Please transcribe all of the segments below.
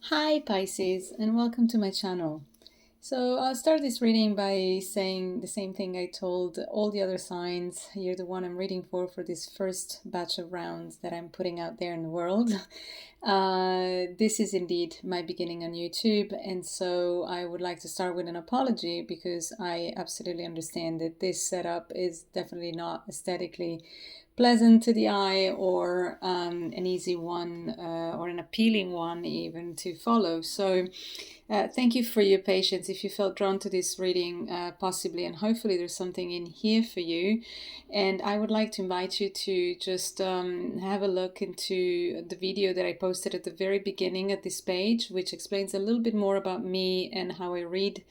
Hi Pisces, and welcome to my channel. So I'll start this reading by saying the same thing I told all the other signs. You're the one I'm reading for this first batch of rounds that I'm putting out there in the world. This is indeed my beginning on YouTube, and so I would like to start with an apology because I absolutely understand that this setup is definitely not aesthetically pleasant to the eye or an easy one or an appealing one even to follow. So thank you for your patience. If you felt drawn to this reading, possibly and hopefully there's something in here for you. And I would like to invite you to just have a look into the video that I posted at the very beginning of this page, which explains a little bit more about me and how I read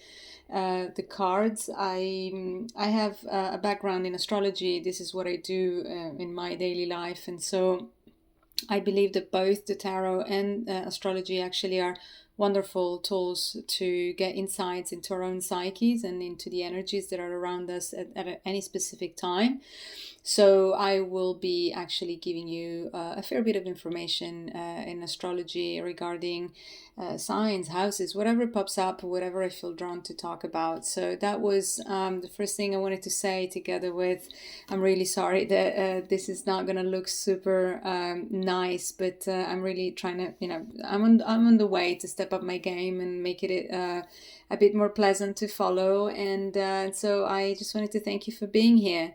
the cards. I have a background in astrology. This is what I do in my daily life, and so I believe that both the tarot and astrology actually are wonderful tools to get insights into our own psyches and into the energies that are around us at any specific time. So I will be actually giving you a fair bit of information in astrology regarding signs, houses, whatever pops up, whatever I feel drawn to talk about. So that was the first thing I wanted to say, together with I'm really sorry that this is not going to look super nice, but I'm really trying to, I'm on the way to step up my game and make it a bit more pleasant to follow. And so I just wanted to thank you for being here.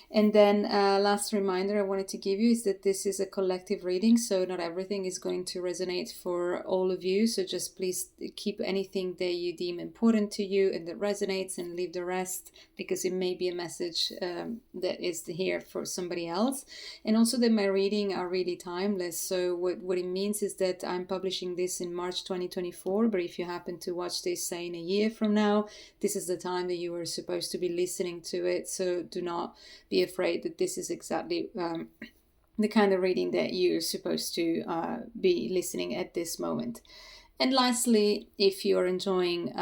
And then last reminder I wanted to give you is that this is a collective reading, so not everything is going to resonate for all of you. So just please keep anything that you deem important to you and that resonates, and leave the rest, because it may be a message that is here for somebody else. And also that my reading are really timeless. So what it means is that I'm publishing this in March 2024, but if you happen to watch this, say, in a year from now, this is the time that you were supposed to be listening to it. So do not be afraid that this is exactly the kind of reading that you're supposed to be listening at this moment. And lastly, if you're enjoying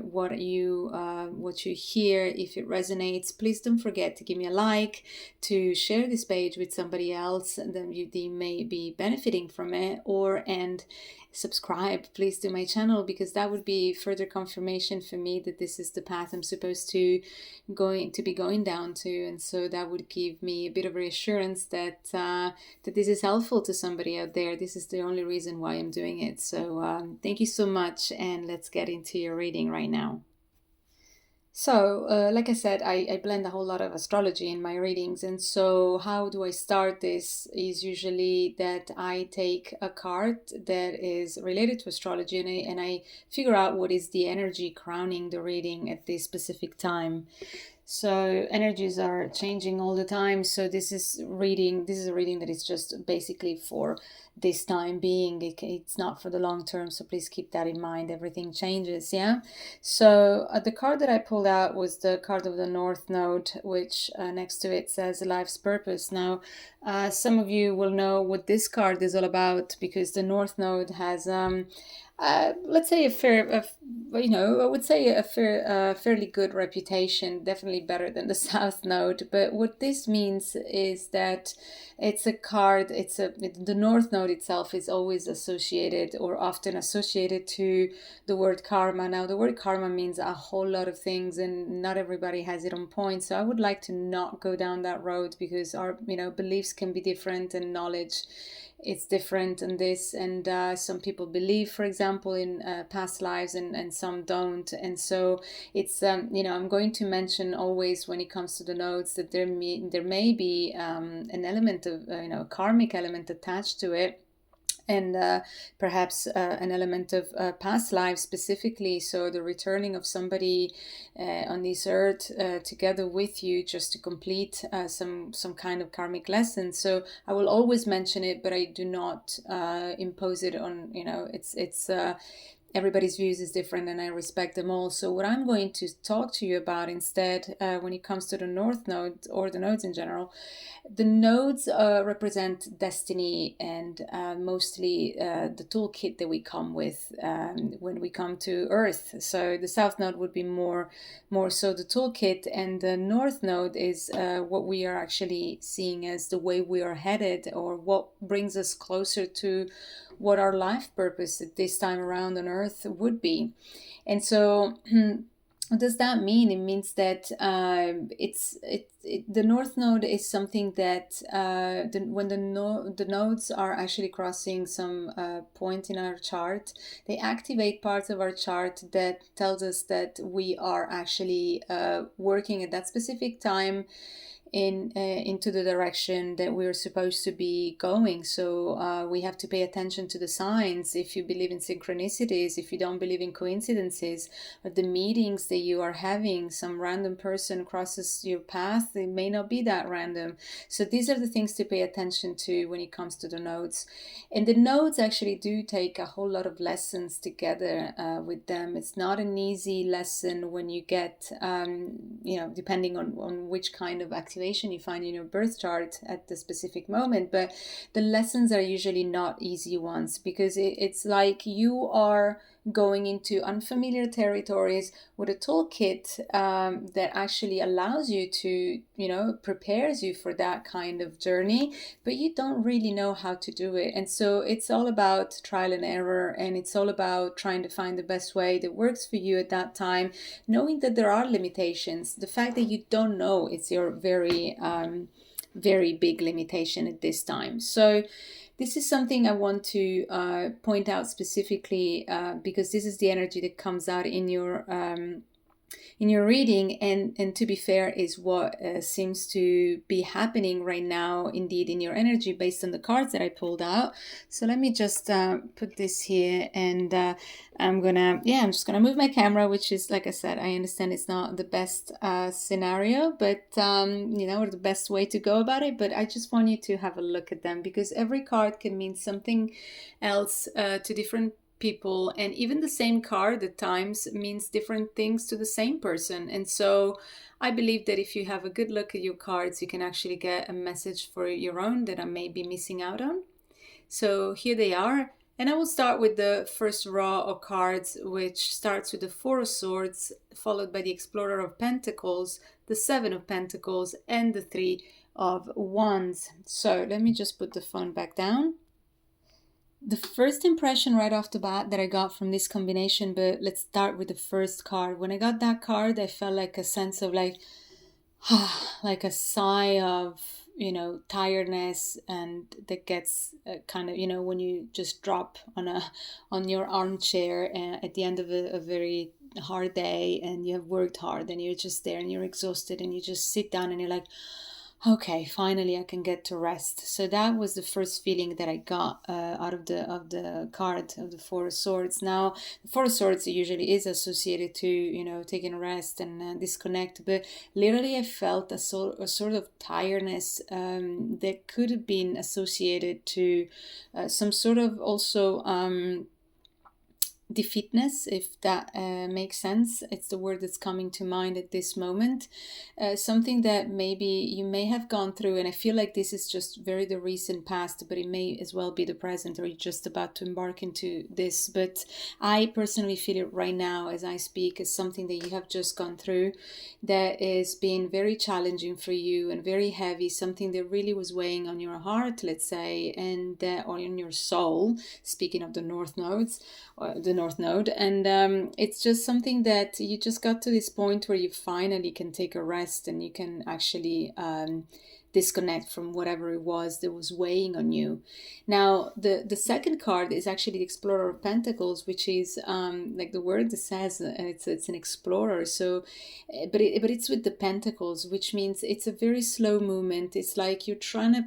what you hear, if it resonates, please don't forget to give me a like, to share this page with somebody else that they may be benefiting from it, and subscribe, please, to my channel, because that would be further confirmation for me that this is the path I'm supposed to be going down to, and so that would give me a bit of reassurance that that this is helpful to somebody out there. This is the only reason why I'm doing it. So thank you so much, and let's get into your reading right now. So, like I said, I blend a whole lot of astrology in my readings. And so, how do I start this? Is usually that I take a card that is related to astrology, and I figure out what is the energy crowning the reading at this specific time. So energies are changing all the time. So this is a reading that is just basically for this time being. It's not for the long term. So please keep that in mind. Everything changes. Yeah. So the card that I pulled out was the card of the North Node, which next to it says life's purpose. Now, some of you will know what this card is all about, because the North Node has let's say I would say fairly good reputation, definitely better than the South Node. But what this means is that it's a card, the North Node itself is always associated, or often associated, to the word karma. Now, the word karma means a whole lot of things, and not everybody has it on point. So I would like to not go down that road, because our beliefs can be different, and knowledge it's different in this. And some people believe, for example, in past lives, and some don't. And so it's I'm going to mention always, when it comes to the nodes, that there may be an element of a karmic element attached to it, and perhaps an element of past lives specifically. So the returning of somebody on this earth together with you, just to complete some kind of karmic lesson. So I will always mention it, but I do not impose it on. It's everybody's views is different, and I respect them all. So what I'm going to talk to you about instead, when it comes to the North Node, or the nodes in general, the nodes represent destiny, and mostly the toolkit that we come with when we come to Earth. So the South Node would be more so the toolkit, and the North Node is what we are actually seeing as the way we are headed, or what brings us closer to what our life purpose at this time around on Earth would be. And so what does that mean? It means that the North Node is something that when the nodes are actually crossing some point in our chart, they activate parts of our chart that tells us that we are actually working at that specific time into the direction that we're supposed to be going. So we have to pay attention to the signs. If you believe in synchronicities, if you don't believe in coincidences, or the meetings that you are having, some random person crosses your path, it may not be that random. So these are the things to pay attention to when it comes to the nodes. And the nodes actually do take a whole lot of lessons together with them. It's not an easy lesson when you get, depending on which kind of activity you find in your birth chart at the specific moment, but the lessons are usually not easy ones, because it's like you are going into unfamiliar territories with a toolkit that actually allows you to, prepares you for that kind of journey, but you don't really know how to do it. And so it's all about trial and error, and it's all about trying to find the best way that works for you at that time, knowing that there are limitations. The fact that you don't know, it's your very big limitation at this time. So this is something I want to point out specifically because this is the energy that comes out in your reading, and to be fair, is what seems to be happening right now, indeed, in your energy based on the cards that I pulled out. So let me just put this here, and I'm just gonna move my camera, which is, like I said, I understand it's not the best scenario, but or the best way to go about it, but I just want you to have a look at them, because every card can mean something else to different people, and even the same card at times means different things to the same person. And so I believe that if you have a good look at your cards, you can actually get a message for your own that I may be missing out on. So here they are, and I will start with the first row of cards, which starts with the Four of Swords, followed by the Explorer of Pentacles, the Seven of Pentacles, and the Three of Wands. So let me just put the phone back down. The first impression right off the bat that I got from this combination, but let's start with the first card. When I got that card, I felt like a sense of like a sigh of, tiredness, and that gets kind of, when you just drop on your armchair at the end of a very hard day, and you have worked hard, and you're just there and you're exhausted, and you just sit down and you're like, okay, finally I can get to rest. So that was the first feeling that I got out of the card of the Four of Swords. Now, the Four of Swords usually is associated to, taking a rest and disconnect, but literally I felt a sort of tiredness that could have been associated to some sort of also defeatness, if that makes sense. It's the word that's coming to mind at this moment. Something that maybe you may have gone through, and I feel like this is just very the recent past, but it may as well be the present, or you're just about to embark into this. But I personally feel it right now as I speak as something that you have just gone through that is being very challenging for you and very heavy, something that really was weighing on your heart, let's say, and or in your soul, speaking of the North Nodes, the North Node. And it's just something that you just got to this point where you finally can take a rest, and you can actually disconnect from whatever it was that was weighing on you. Now, the second card is actually the Explorer of Pentacles, which is like the word says, it's an explorer. So, but it's with the pentacles, which means it's a very slow movement. It's like you're trying to,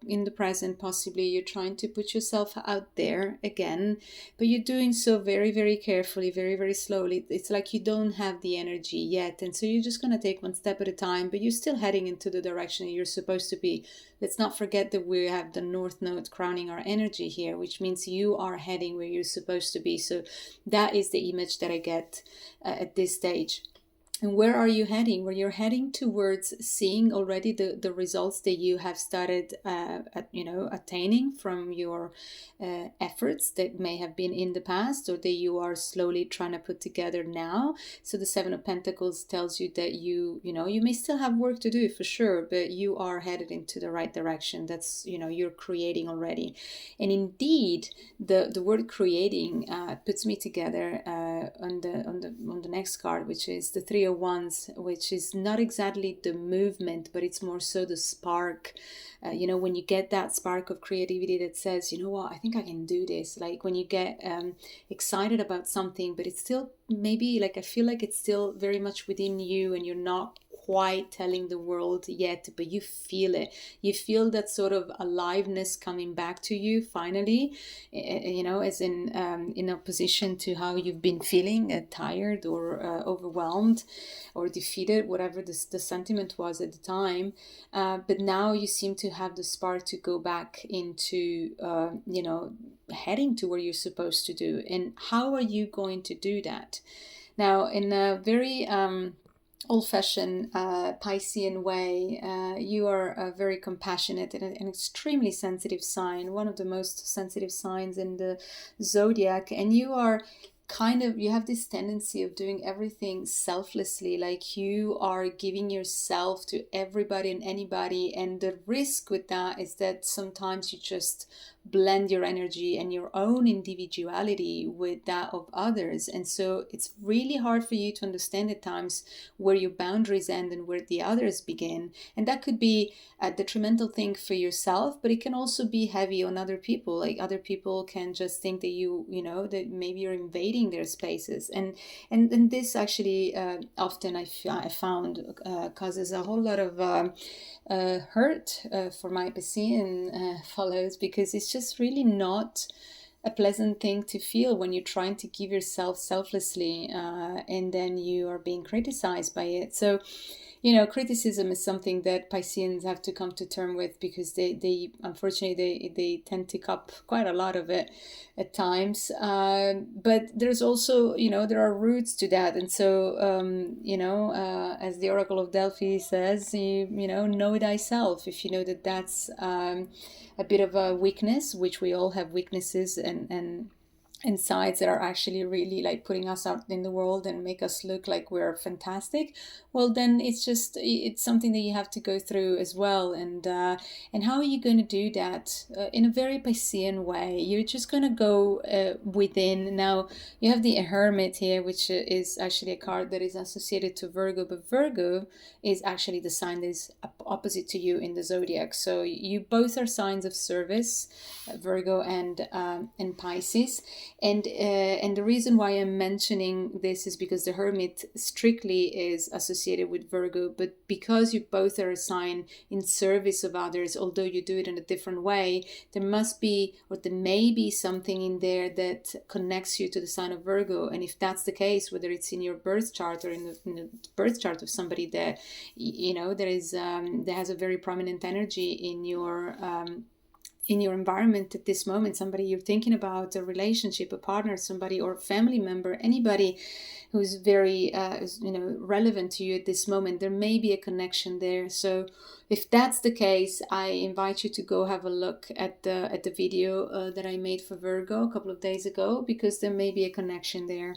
in the present, possibly you're trying to put yourself out there again, but you're doing so very, very carefully, very, very slowly. It's like you don't have the energy yet, and so you're just going to take one step at a time, but you're still heading into the direction you're supposed to be. Let's not forget that we have the North Node crowning our energy here, which means you are heading where you're supposed to be. So that is the image that I get at this stage. And where are you heading? Where you're heading towards seeing already the results that you have started, attaining from your efforts that may have been in the past, or that you are slowly trying to put together now. So the Seven of Pentacles tells you that you may still have work to do for sure, but you are headed into the right direction. That's, you're creating already. And indeed, the word creating puts me together on the next card, which is the Three of Wands, which is not exactly the movement, but it's more so the spark. When you get that spark of creativity that says, you know what, I think I can do this. Like when you get excited about something, but it's still maybe like, I feel like it's still very much within you, and you're not quite telling the world yet, but you feel it. You feel that sort of aliveness coming back to you finally, as in opposition to how you've been feeling, tired or overwhelmed or defeated, whatever the sentiment was at the time. But now you seem to have the spark to go back into, heading to where you're supposed to do. And how are you going to do that? Now, in a very old-fashioned Piscean way, you are a very compassionate and an extremely sensitive sign, one of the most sensitive signs in the zodiac, and you have this tendency of doing everything selflessly, like you are giving yourself to everybody and anybody, and the risk with that is that sometimes you just blend your energy and your own individuality with that of others, and so it's really hard for you to understand at times where your boundaries end and where the others begin. And that could be a detrimental thing for yourself, but it can also be heavy on other people. Like other people can just think that that maybe you're invading their spaces, and this actually often I found causes a whole lot of hurt for my Piscean follows, because it's just really not a pleasant thing to feel when you're trying to give yourself selflessly, and then you are being criticized by it. So criticism is something that Pisceans have to come to term with, because they unfortunately they tend to cop quite a lot of it at times. But there's also, there are roots to that. And so, as the Oracle of Delphi says, know thyself. If you know that that's a bit of a weakness, which we all have weaknesses and sides that are actually really like putting us out in the world and make us look like we're fantastic, well then it's something that you have to go through as well. And how are you going to do that in a very Piscean way? You're just going to go within. Now you have the Hermit here, which is actually a card that is associated to Virgo, but Virgo is actually the sign that is opposite to you in the zodiac. So you both are signs of service, Virgo and Pisces. And the reason why I'm mentioning this is because the Hermit strictly is associated with Virgo, but because you both are a sign in service of others, although you do it in a different way, there may be something in there that connects you to the sign of Virgo. And if that's the case, whether it's in your birth chart or in the birth chart of somebody that that has a very prominent energy in your environment at this moment, somebody you're thinking about, a relationship, a partner, somebody or family member, anybody who's very relevant to you at this moment, there may be a connection there. So if that's the case, I invite you to go have a look at the video that I made for Virgo a couple of days ago, because there may be a connection there.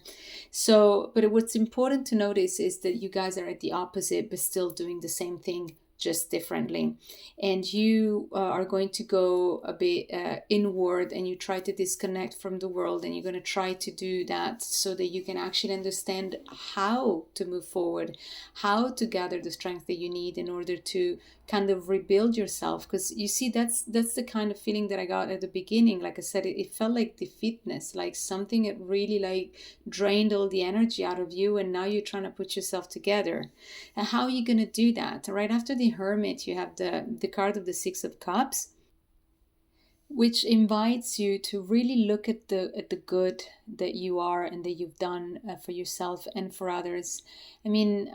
So, but what's important to notice is that you guys are at the opposite, but still doing the same thing, just differently. And you are going to go a bit inward, and you try to disconnect from the world, and you're going to try to do that so that you can actually understand how to move forward, how to gather the strength that you need in order to kind of rebuild yourself. Because you see, that's the kind of feeling that I got at the beginning. Like I said, it felt like defeatness, like something that really like drained all the energy out of you, and now you're trying to put yourself together. And how are you going to do that? Right after the Hermit, you have the card of the Six of Cups. which invites you to really look at the good that you are and that you've done for yourself and for others. I mean,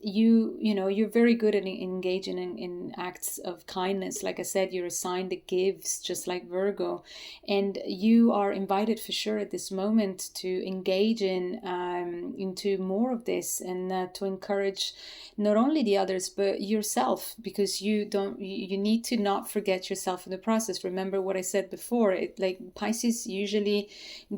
you're very good at engaging in acts of kindness. Like I said, you're a sign that gives, just like Virgo, and you are invited for sure at this moment to engage into more of this, and to encourage not only the others but yourself, because you need to not forget yourself in the process. Remember what I said before, like Pisces usually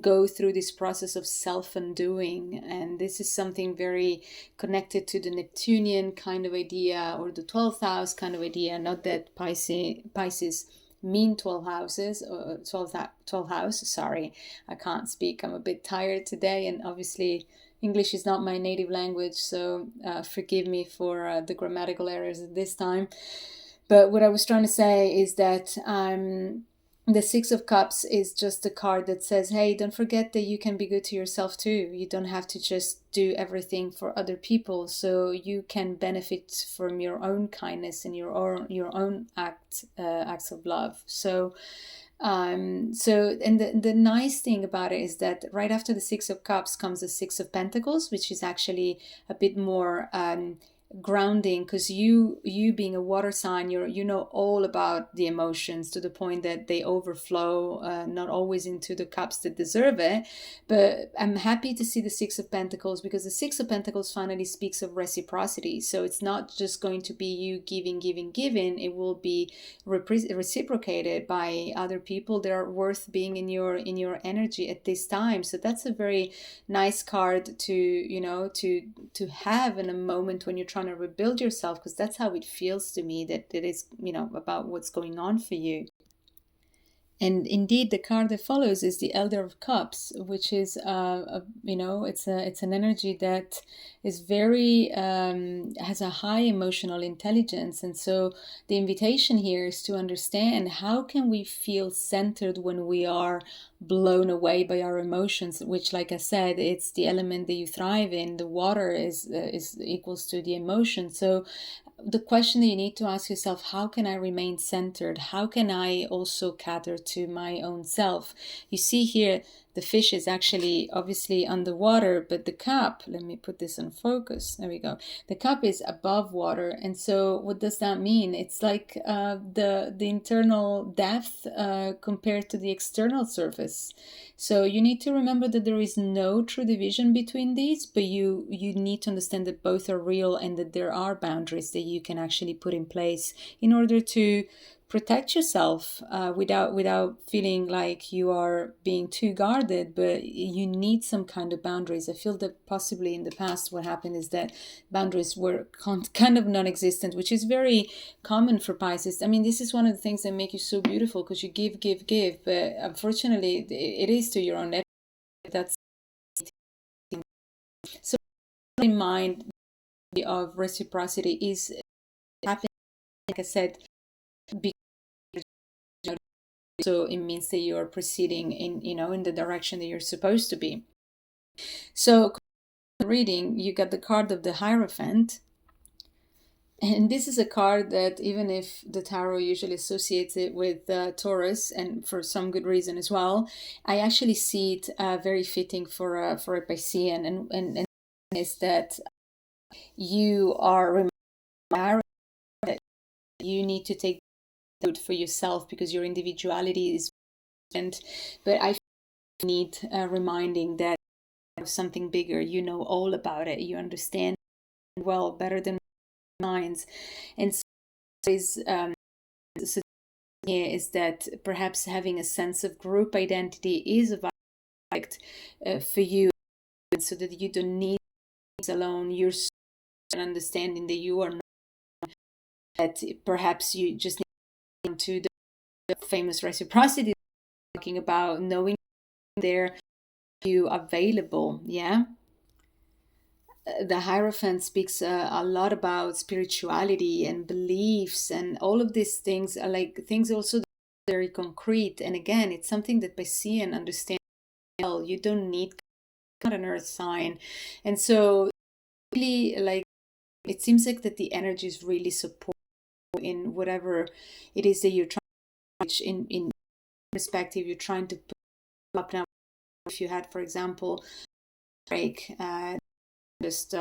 go through this process of self-undoing, and this is something very connected to the Neptunian kind of idea, or the 12th house kind of idea. Not that Pisces mean 12 houses, or 12 house, sorry, I can't speak, I'm a bit tired today, and obviously English is not my native language, so forgive me for the grammatical errors at this time. But what I was trying to say is that the Six of Cups is just a card that says, hey, don't forget that you can be good to yourself too. You don't have to just do everything for other people. So you can benefit from your own kindness and your own acts of love. So and the nice thing about it is that right after the Six of Cups comes the Six of Pentacles, which is actually a bit more grounding, because you being a water sign, you know all about the emotions to the point that they overflow, not always into the cups that deserve it. But I'm happy to see the Six of Pentacles, because the Six of Pentacles finally speaks of reciprocity. So it's not just going to be you giving, it will be reciprocated by other people that are worth being in your energy at this time. So that's a very nice card to have in a moment when you're trying to rebuild yourself, because that's how it feels to me, that it is about what's going on for you. And indeed, the card that follows is the Elder of Cups, which is, it's an energy that is very has a high emotional intelligence. And so the invitation here is to understand, how can we feel centered when we are blown away by our emotions? Which, like I said, it's the element that you thrive in. The water is equals to the emotion. So the question that you need to ask yourself, how can I remain centered? How can I also cater to my own self? You see here, the fish is actually obviously underwater, but the cup, let me put this on focus. There we go. The cup is above water. And so what does that mean? It's like the internal depth compared to the external surface. So you need to remember that there is no true division between these, but you need to understand that both are real, and that there are boundaries that you can actually put in place in order to protect yourself without feeling like you are being too guarded. But you need some kind of boundaries. I feel that possibly in the past what happened is that boundaries were kind of non-existent, which is very common for Pisces. I mean, this is one of the things that make you so beautiful, because you give, but unfortunately it is to your own net. That's so in mind of reciprocity is happening, like I said, because so it means that you're proceeding in the direction that you're supposed to be. So reading, you got the card of the Hierophant, and this is a card that, even if the tarot usually associates it with Taurus, and for some good reason as well, I actually see it very fitting for a Piscean, and is that you are reminded that you need to take good for yourself, because your individuality is different. But I need reminding that something bigger, you know all about it, you understand well, better than minds. And so here is that perhaps having a sense of group identity is a vital for you, so that you don't need alone. You're so understanding that you are not, that perhaps you just need to the famous reciprocity talking about, knowing they're you available. Yeah, the Hierophant speaks a lot about spirituality and beliefs, and all of these things are like things also very concrete. And again, it's something that Piscean understands well. You don't need not an earth sign. And so really, like, it seems like that the energy is really support in whatever it is that you're trying to reach in perspective you're trying to put up now. If you had, for example, break, just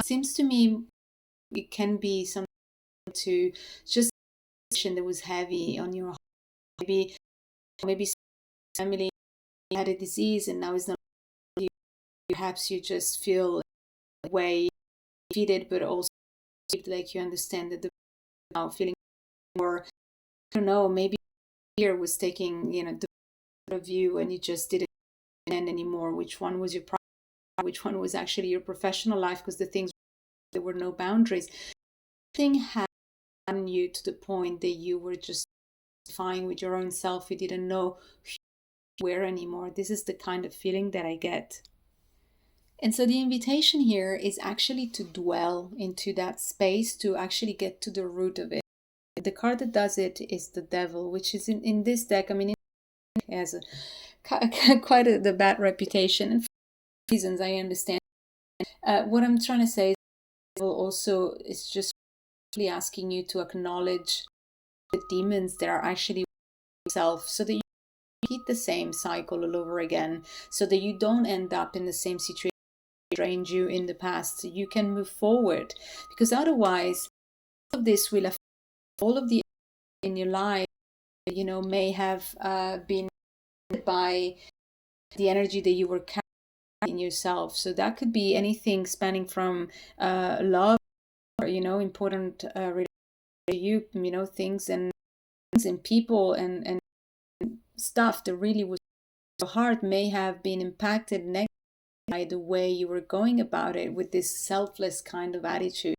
seems to me it can be something to just that was heavy on your heart. Maybe family had a disease and now it's not you. Perhaps you just feel way defeated, but also like you understand that the now feeling more, I don't know, maybe fear was taking the of you and you just didn't end anymore. Which one was your private, which one was actually your professional life? Because the things, there were no boundaries. Thing had gotten you to the point that you were just fine with your own self. You didn't know who you were anymore. This is the kind of feeling that I get. And so the invitation here is actually to dwell into that space, to actually get to the root of it. The card that does it is the devil, which is in this deck, I mean, it has quite the bad reputation, and for reasons I understand. What I'm trying to say is the devil also is just really asking you to acknowledge the demons that are actually yourself, so that you repeat the same cycle all over again, so that you don't end up in the same situation that drained you in the past. So you can move forward, because otherwise all of this will affect all of the in your life, may have been by the energy that you were carrying in yourself. So that could be anything spanning from love, or, important relationship to you, things and people and stuff that really was so hard may have been impacted negatively by the way you were going about it with this selfless kind of attitude.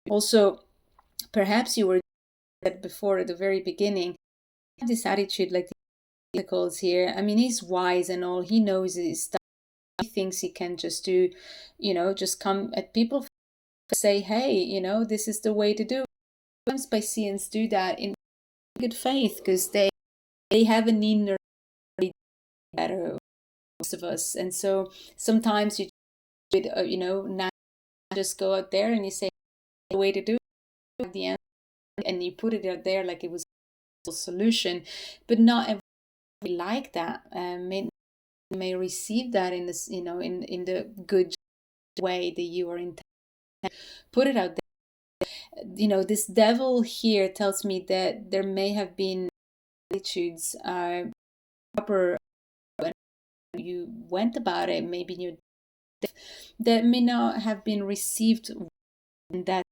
Also, perhaps you were before at the very beginning, this attitude like the Pentacles here. I mean, he's wise and all. He knows his stuff. He thinks he can just do, just come at people, say, hey, this is the way to do it. Sometimes Pisceans do that in good faith because they have an inner better, most of us. And so sometimes you not just go out there and you say the way to do it at the end, and you put it out there like it was a solution, but not everybody like that. May receive that in this, in the good way that you are intended. Put it out there. This devil here tells me that there may have been attitudes proper when you went about it, maybe in your that may not have been received, and that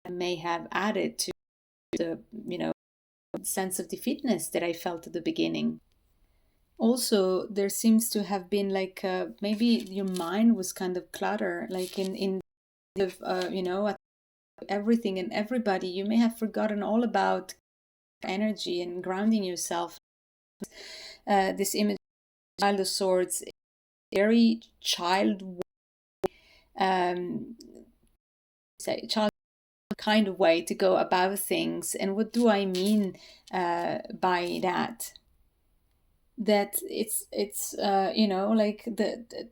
may have added to the sense of defeatness that I felt at the beginning. Also, there seems to have been like maybe your mind was kind of clutter, like in everything and everybody. You may have forgotten all about energy and grounding yourself. This image, Child of Swords, very child, child kind of way to go about things. And what do I mean by that? That it's like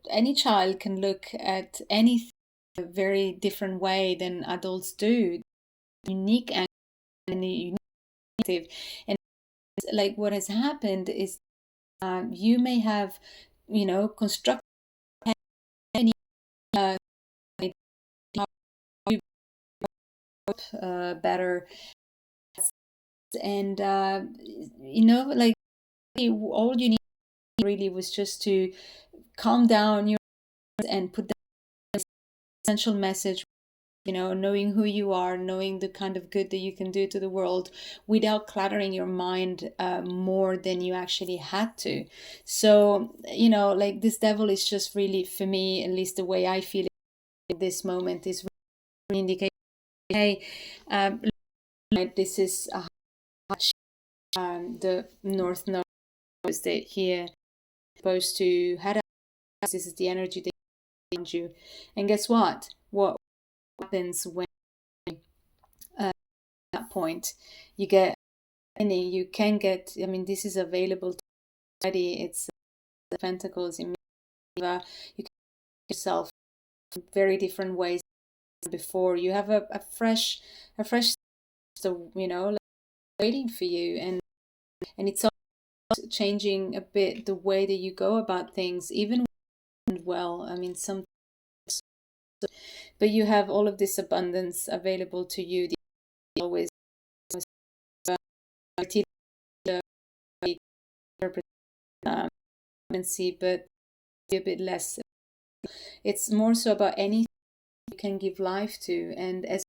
any child can look at anything a very different way than adults do, unique and unique. And like what has happened is you may have constructed any better, and like all you need really was just to calm down your and put the essential message, knowing who you are, knowing the kind of good that you can do to the world without cluttering your mind more than you actually had to. So like this devil is just really, for me at least, the way I feel it at this moment is really indicating, hey, this is the North Node that here supposed to head up. This is the energy that around you, and guess what happens when at that point you get you can get, I mean, this is available already. It's the Pentacles in you can yourself in very different ways before. You have a fresh so like waiting for you, and it's all changing a bit the way that you go about things, even well. I mean, some, but you have all of this abundance available to you. Always see, but a bit less. It's more so about anything you can give life to, and as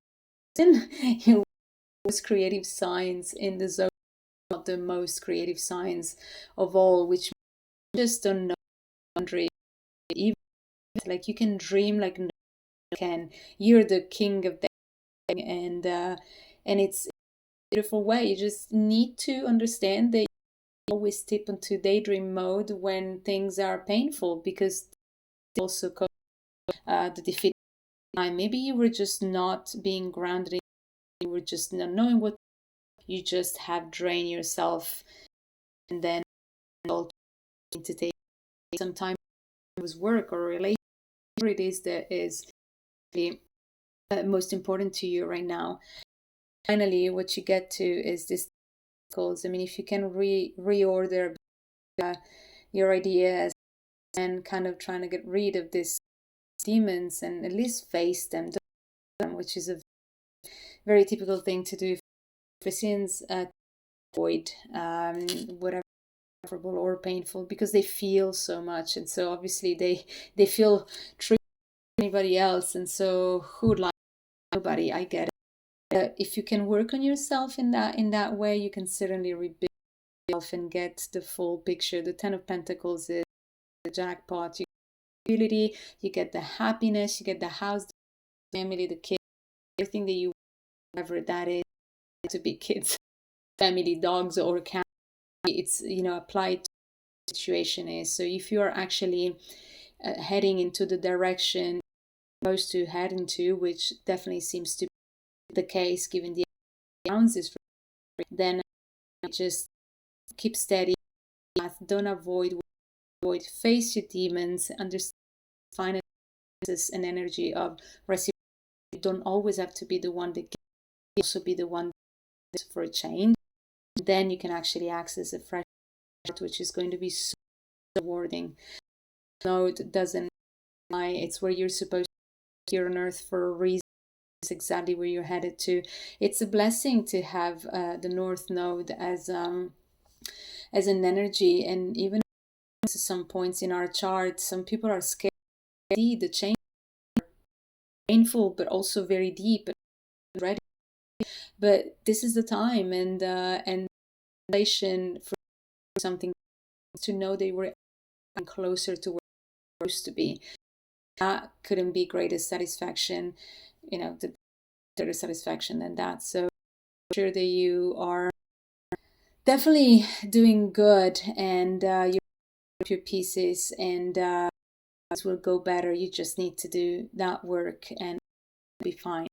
you most creative signs in the zone, not the most creative signs of all, which just don't know boundary. Even like you can dream like no one can. You're the king of that, and it's a beautiful way. You just need to understand that you always tip into daydream mode when things are painful, because also the defeat time. Maybe you were just not being grounded. You were just not knowing what you just have drained yourself, and then to take some time with work or relationship, whatever it is that is the most important to you right now. Finally, what you get to is this goals. I mean, if you can reorder your ideas and kind of trying to get rid of these demons and at least face them, which is a very typical thing to do for sins, avoid whatever or painful, because they feel so much, and so obviously they feel true to anybody else, and so who'd like nobody. I get it. If you can work on yourself in that way, you can certainly rebuild yourself and get the full picture. The 10 of Pentacles is the jackpot. You get the ability, you get the happiness, you get the house, the family, the kids, everything that you, whatever that is, to be kids, family, dogs, or cats. It's applied to the situation is. So if you are actually heading into the direction you're supposed to head into, which definitely seems to be the case given the ounces, then just keep steady. Don't avoid, face your demons, understand, find an energy of reciprocity. You don't always have to be the one that can also be the one for a change. Then you can actually access a fresh start, which is going to be so rewarding. No, it doesn't lie. It's where you're supposed to be here on earth for a reason. It's exactly where you're headed to. It's a blessing to have the North Node as an energy, and even at some points in our chart, some people are scared to see the change. Painful, but also very deep and ready. But this is the time, and relation for something, to know they were closer to where they're supposed to be. That couldn't be greater satisfaction, the greater satisfaction than that. So I'm sure that you are definitely doing good, and your pieces, and things will go better. You just need to do that work and be fine.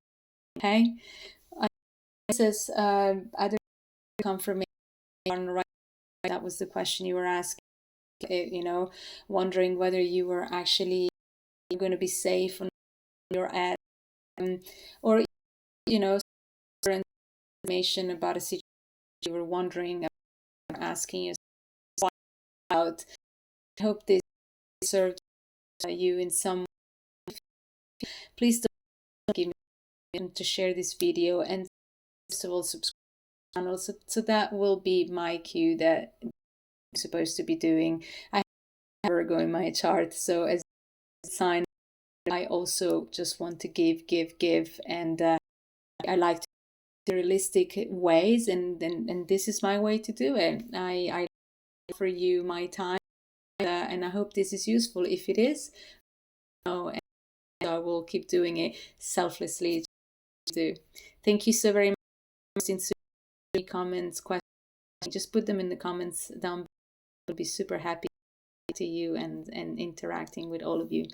Okay. This is other confirmation. Right, that was the question you were asking. Wondering whether you were actually going to be safe on your ad, or information about a situation you were wondering, asking yourself about. I hope this served you in some way. Please don't give me to share this video, and first of all, subscribe to the channel, so that will be my cue that I'm supposed to be doing. I have Virgo in my chart, so as a sign, I also just want to give, and I like to do realistic ways, and this is my way to do it. I offer you my time, and I hope this is useful. If it is, and I will keep doing it selflessly. Thank you so very much. Since comments, questions, just put them in the comments down below. I'll be super happy to you and interacting with all of you.